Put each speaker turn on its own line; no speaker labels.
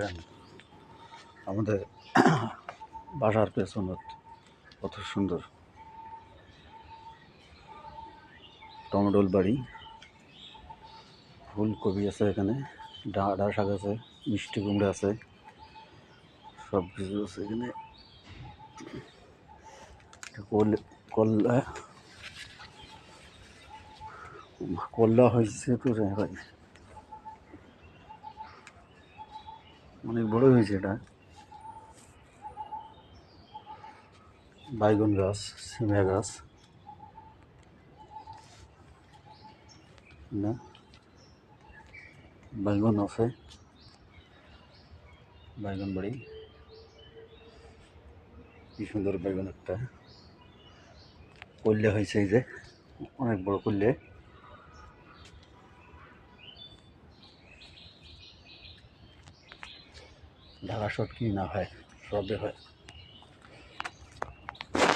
দেখেন আমাদের বাসার পেছনত কত সুন্দর টমেটোল বাড়ি, ফুলকপি আছে, এখানে ডাঁটা শাক আছে, মিষ্টি কুমড়া আছে, সব কিছু আছে এখানে। কল্লা কল্লা হয়েছে তো রে ভাই, অনেক বড় হয়েছে এটা। বাইগন গাছ, সিমড়া গাছ না, বাইগন আছে, বাইগন বাড়ি, কি সুন্দর বাইগন একটা। কল্যা হয়েছে, এই যে অনেক বড় কল্যা। ঢাকা শট কি না হয়, সবে হয়।